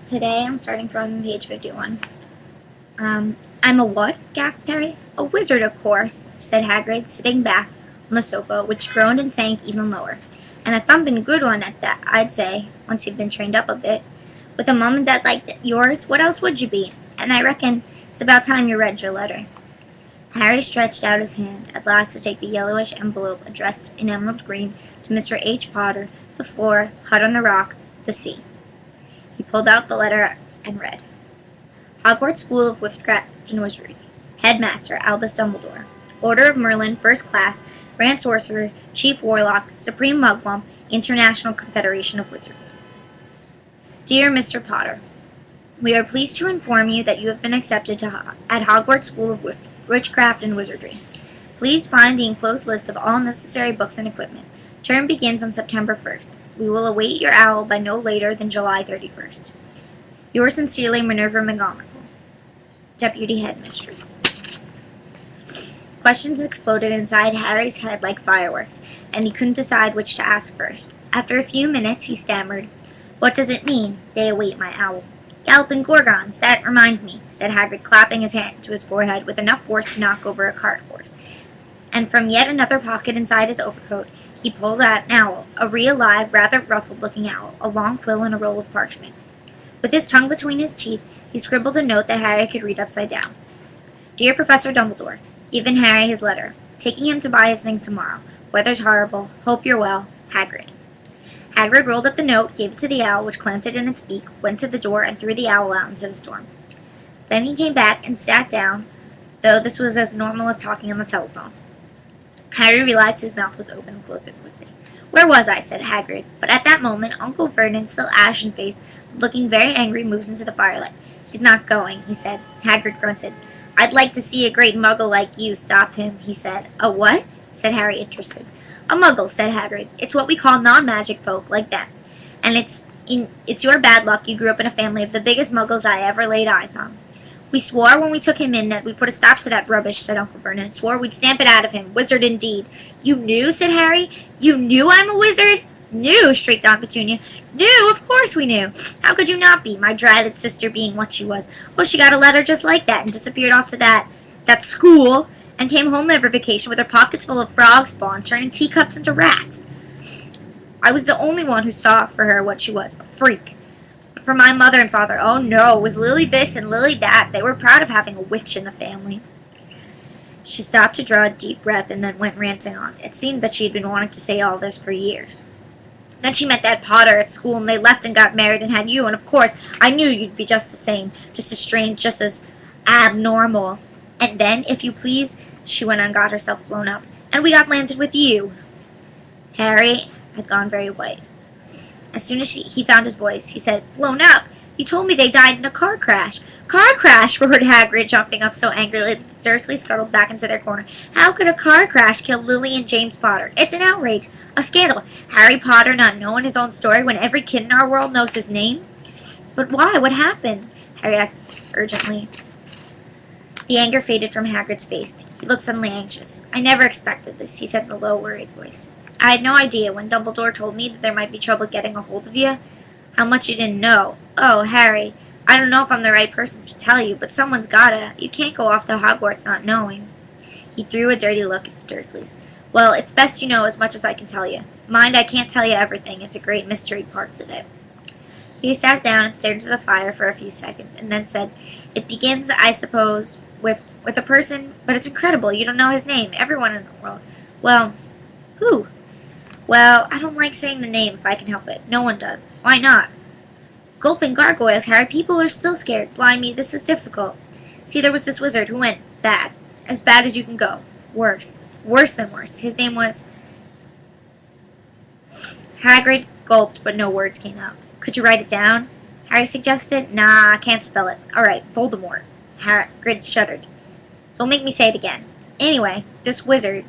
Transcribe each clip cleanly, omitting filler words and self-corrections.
Today I'm starting from page 51. I'm a what? Gasped Harry. A wizard, of course, said Hagrid, sitting back on the sofa, which groaned and sank even lower. And a thumping good one at that, I'd say, once you've been trained up a bit. With a mum and dad like yours, what else would you be? And I reckon it's about time you read your letter. Harry stretched out his hand, at last to take the yellowish envelope addressed in emerald green to Mr. H. Potter, the floor, Hut on the Rock, the sea. He pulled out the letter and read. Hogwarts School of Witchcraft and Wizardry. Headmaster Albus Dumbledore. Order of Merlin, First Class, Grand Sorcerer, Chief Warlock, Supreme Mugwump, International Confederation of Wizards. Dear Mr. Potter, we are pleased to inform you that you have been accepted at Hogwarts School of Witchcraft and Wizardry. Please find the enclosed list of all necessary books and equipment. Term begins on September 1st. We will await your owl by no later than July 31st. Yours sincerely, Minerva McGonagall, Deputy Headmistress. Questions exploded inside Harry's head like fireworks, and he couldn't decide which to ask first. After a few minutes, he stammered, What does it mean? They await my owl. Galloping Gorgons, that reminds me, said Hagrid, clapping his hand to his forehead with enough force to knock over a cart horse. And from yet another pocket inside his overcoat, he pulled out an owl, a real live, rather ruffled-looking owl, a long quill and a roll of parchment. With his tongue between his teeth, he scribbled a note that Harry could read upside down. Dear Professor Dumbledore, given Harry his letter. Taking him to buy his things tomorrow. Weather's horrible. Hope you're well. Hagrid. Hagrid rolled up the note, gave it to the owl, which clamped it in its beak, went to the door, and threw the owl out into the storm. Then he came back and sat down, though this was as normal as talking on the telephone. Harry realized his mouth was open and closed it quickly. Where was I? Said Hagrid, but at that moment Uncle Vernon, still ashen-faced, looking very angry, moved into the firelight. He's not going, he said. Hagrid grunted. I'd like to see a great muggle like you stop him, he said. A what? Said Harry, interested. A muggle, said Hagrid. It's what we call non-magic folk, like them. And it's your bad luck you grew up in a family of the biggest muggles I ever laid eyes on. We swore when we took him in that we'd put a stop to that rubbish, said Uncle Vernon. Swore we'd stamp it out of him. Wizard indeed. You knew, said Harry. You knew I'm a wizard? Knew, shrieked Aunt Petunia. Knew, of course we knew. How could you not be, my dratted sister being what she was? Well, she got a letter just like that and disappeared off to that school and came home every vacation with her pockets full of frog spawn, turning teacups into rats. I was the only one who saw for her what she was, a freak. For my mother and father, oh no, it was Lily this and Lily that. They were proud of having a witch in the family. She stopped to draw a deep breath and then went ranting on. It seemed that she had been wanting to say all this for years. Then she met that Potter at school, and they left and got married and had you, and of course, I knew you'd be just the same, just as strange, just as abnormal. And then, if you please, she went on and got herself blown up, and we got landed with you. Harry had gone very white. As soon as he found his voice, he said, Blown up? You told me they died in a car crash. Car crash, roared Hagrid, jumping up so angrily that the Dursleys scuttled back into their corner. How could a car crash kill Lily and James Potter? It's an outrage, a scandal. Harry Potter not knowing his own story when every kid in our world knows his name? But why? What happened? Harry asked urgently. The anger faded from Hagrid's face. He looked suddenly anxious. I never expected this, he said in a low, worried voice. I had no idea when Dumbledore told me that there might be trouble getting a hold of you. How much you didn't know. Oh, Harry, I don't know if I'm the right person to tell you, but someone's gotta. You can't go off to Hogwarts not knowing. He threw a dirty look at the Dursleys. Well, it's best you know as much as I can tell you. Mind, I can't tell you everything. It's a great mystery part of it. He sat down and stared into the fire for a few seconds, and then said, It begins, I suppose, with a person, but it's incredible. You don't know his name. Everyone in the world. Well, who? Well, I don't like saying the name if I can help it. No one does. Why not? Gulping gargoyles, Harry. People are still scared. Blind me, this is difficult. See, there was this wizard who went bad. As bad as you can go. Worse. Worse than worse. His name was... Hagrid gulped, but no words came out. Could you write it down? Harry suggested. Nah, I can't spell it. All right, Voldemort. Hagrid shuddered. Don't make me say it again. Anyway, this wizard...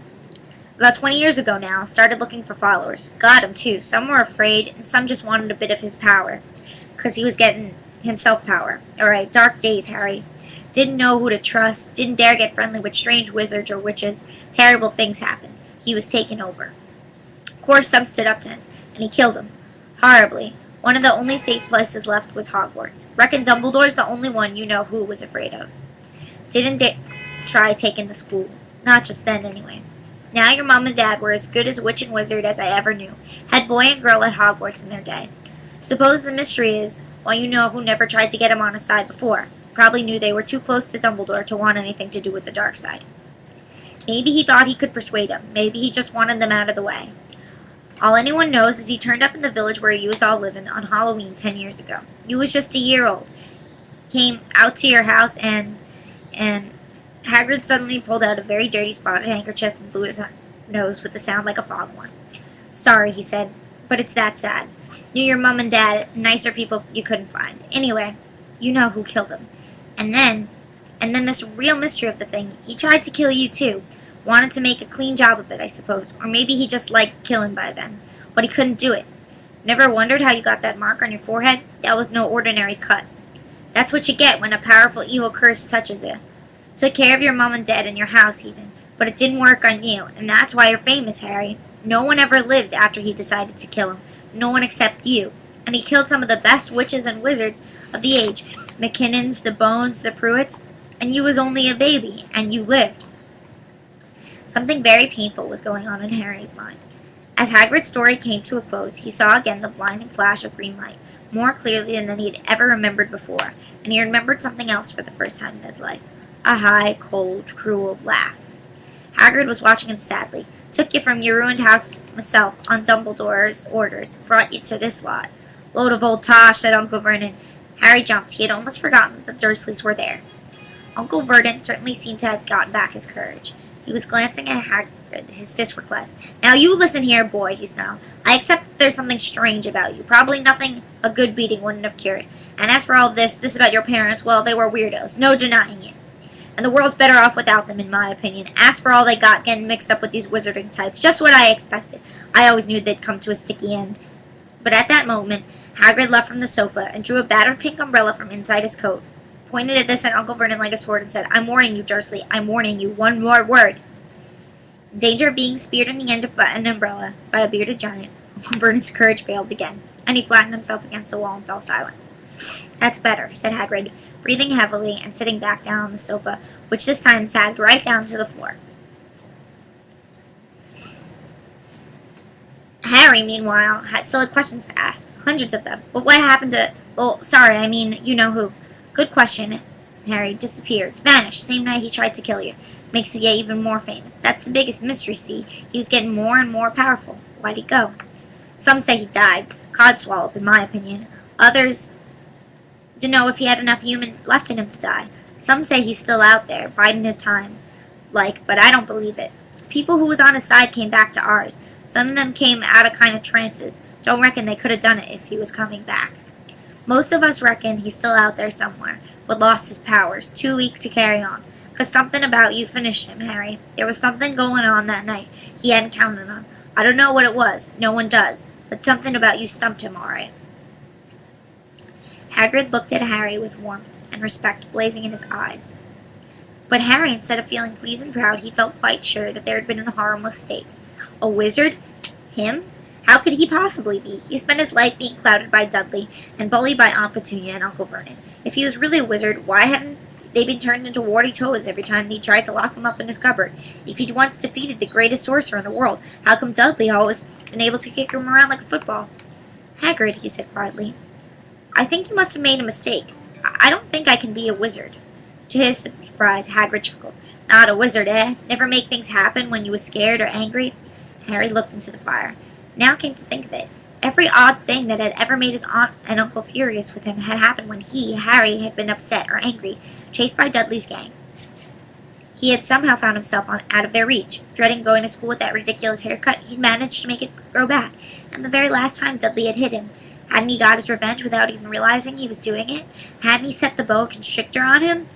About 20 years ago now, started looking for followers. Got 'em, too. Some were afraid, and some just wanted a bit of his power. 'Cause he was getting himself power. Alright, dark days, Harry. Didn't know who to trust. Didn't dare get friendly with strange wizards or witches. Terrible things happened. He was taken over. Of course, some stood up to him, and he killed them. Horribly. One of the only safe places left was Hogwarts. Reckon Dumbledore's the only one you know who was afraid of. Didn't try taking the school. Not just then, anyway. Now your mom and dad were as good as witch and wizard as I ever knew. Had boy and girl at Hogwarts in their day. Suppose the mystery is, well, you know who never tried to get him on his side before. Probably knew they were too close to Dumbledore to want anything to do with the dark side. Maybe he thought he could persuade him. Maybe he just wanted them out of the way. All anyone knows is he turned up in the village where you was all living on Halloween 10 years ago. You was just a year old. Came out to your house and Hagrid suddenly pulled out a very dirty spotted handkerchief and blew his nose with a sound like a foghorn. Sorry, he said, but it's that sad. Knew your mom and dad, nicer people you couldn't find. Anyway, you know who killed him. And then this real mystery of the thing. He tried to kill you too. Wanted to make a clean job of it, I suppose. Or maybe he just liked killing by then. But he couldn't do it. Never wondered how you got that mark on your forehead? That was no ordinary cut. That's what you get when a powerful evil curse touches you. Took care of your mom and dad and your house even. But it didn't work on you. And that's why you're famous, Harry. No one ever lived after he decided to kill him. No one except you. And he killed some of the best witches and wizards of the age. McKinnons, the Bones, the Pruitts. And you was only a baby. And you lived. Something very painful was going on in Harry's mind. As Hagrid's story came to a close, he saw again the blinding flash of green light, more clearly than he had ever remembered before, and he remembered something else for the first time in his life. A high, cold, cruel laugh. Hagrid was watching him sadly. Took you from your ruined house myself, on Dumbledore's orders, brought you to this lot. Load of old tosh, said Uncle Vernon. Harry jumped. He had almost forgotten that the Dursleys were there. Uncle Vernon certainly seemed to have gotten back his courage. He was glancing at Hagrid. His fists were clenched. Now you listen here, boy, he snarled. I accept that there's something strange about you. Probably nothing a good beating wouldn't have cured. And as for all this about your parents, well, they were weirdos. No denying it. And the world's better off without them, in my opinion. As for all they got getting mixed up with these wizarding types, just what I expected. I always knew they'd come to a sticky end. But at that moment, Hagrid leapt from the sofa and drew a battered pink umbrella from inside his coat. Pointed at this at Uncle Vernon like a sword and said, I'm warning you, Dursley. I'm warning you. One more word. In danger of being speared in the end of an umbrella by a bearded giant, Uncle Vernon's courage failed again, and he flattened himself against the wall and fell silent. That's better, said Hagrid, breathing heavily and sitting back down on the sofa, which this time sagged right down to the floor. Harry, meanwhile, still had questions to ask, hundreds of them. But what happened to... Oh, sorry, I mean, you know who. Good question. Harry disappeared, vanished, same night he tried to kill you. Makes you get even more famous. That's the biggest mystery, see? He was getting more and more powerful. Why'd he go? Some say he died. Codswallop, in my opinion. Others to know if he had enough human left in him to die. Some say he's still out there, biding his time. But I don't believe it. People who was on his side came back to ours. Some of them came out of kind of trances. Don't reckon they could have done it if he was coming back. Most of us reckon he's still out there somewhere, but lost his powers, too weak to carry on. 'Cause something about you finished him, Harry. There was something going on that night he hadn't counted on. I don't know what it was. No one does. But something about you stumped him, all right. Hagrid looked at Harry with warmth and respect blazing in his eyes. But Harry, instead of feeling pleased and proud, he felt quite sure that there had been a horrible mistake. A wizard? Him? How could he possibly be? He spent his life being clouded by Dudley and bullied by Aunt Petunia and Uncle Vernon. If he was really a wizard, why hadn't they been turned into warty toads every time he tried to lock them up in his cupboard? If he'd once defeated the greatest sorcerer in the world, how come Dudley always been able to kick him around like a football? Hagrid, he said quietly, I think you must have made a mistake. I don't think I can be a wizard. To his surprise, Hagrid chuckled. Not a wizard, eh? Never make things happen when you was scared or angry? Harry looked into the fire. Now came to think of it, every odd thing that had ever made his aunt and uncle furious with him had happened when he, Harry, had been upset or angry, chased by Dudley's gang. He had somehow found himself out of their reach. Dreading going to school with that ridiculous haircut, he'd managed to make it grow back, and the very last time Dudley had hit him. Hadn't he got his revenge without even realizing he was doing it? Hadn't he set the boa constrictor on him?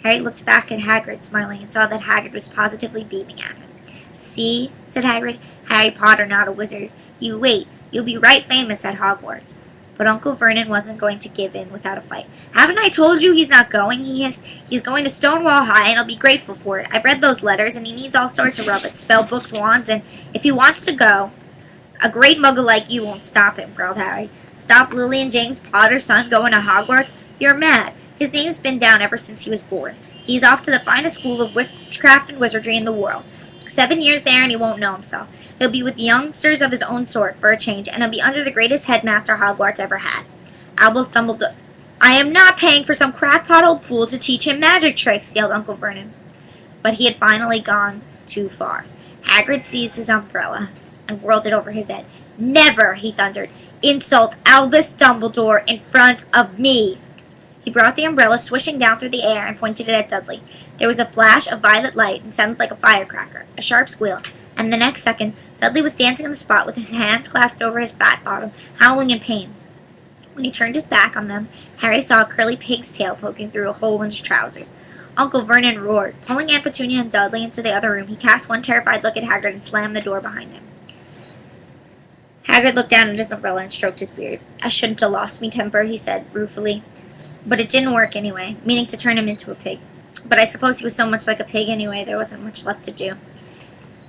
Harry looked back at Hagrid, smiling, and saw that Hagrid was positively beaming at him. See, said Hagrid, Harry Potter not a wizard. You wait, you'll be right famous at Hogwarts. But Uncle Vernon wasn't going to give in without a fight. Haven't I told you he's not going? He's going to Stonewall High, and I'll be grateful for it. I've read those letters, and he needs all sorts of rubbish, spell books, wands, and if he wants to go, A great muggle like you won't stop him, growled Harry. Stop Lily and James Potter's son going to Hogwarts? You're mad. His name's been down ever since he was born. He's off to the finest school of witchcraft and wizardry in the world. 7 years there and he won't know himself. He'll be with youngsters of his own sort, for a change, and he'll be under the greatest headmaster Hogwarts ever had. Albus Dumbledore. I am not paying for some crackpot old fool to teach him magic tricks, yelled Uncle Vernon. But he had finally gone too far. Hagrid seized his umbrella and whirled it over his head. Never, he thundered, insult Albus Dumbledore in front of me. He brought the umbrella swishing down through the air and pointed it at Dudley. There was a flash of violet light and sounded like a firecracker, a sharp squeal, and the next second, Dudley was dancing on the spot with his hands clasped over his fat bottom, howling in pain. When he turned his back on them, Harry saw a curly pig's tail poking through a hole in his trousers. Uncle Vernon roared. Pulling Aunt Petunia and Dudley into the other room, he cast one terrified look at Hagrid and slammed the door behind him. Hagrid looked down at his umbrella and stroked his beard. I shouldn't have lost me temper, he said ruefully. But it didn't work anyway, meaning to turn him into a pig. But I suppose he was so much like a pig anyway, there wasn't much left to do.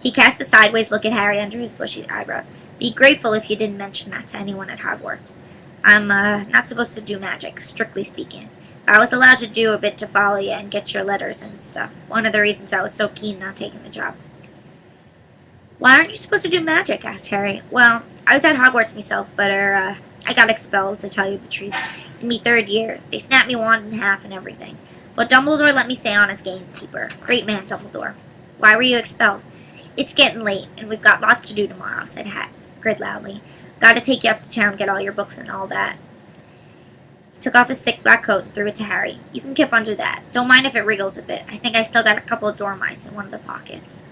He cast a sideways look at Harry under his bushy eyebrows. Be grateful if you didn't mention that to anyone at Hogwarts. I'm, not supposed to do magic, strictly speaking. I was allowed to do a bit to follow you and get your letters and stuff. One of the reasons I was so keen on taking the job. Why aren't you supposed to do magic? Asked Harry. Well, I was at Hogwarts myself, but, I got expelled, to tell you the truth. In me 3rd year, they snapped me wand in half and everything. But Dumbledore let me stay on as gamekeeper. Great man, Dumbledore. Why were you expelled? It's getting late, and we've got lots to do tomorrow, said Hagrid loudly. Gotta take you up to town, get all your books and all that. He took off his thick black coat and threw it to Harry. You can keep under that. Don't mind if it wriggles a bit. I think I still got a couple of dormice in one of the pockets.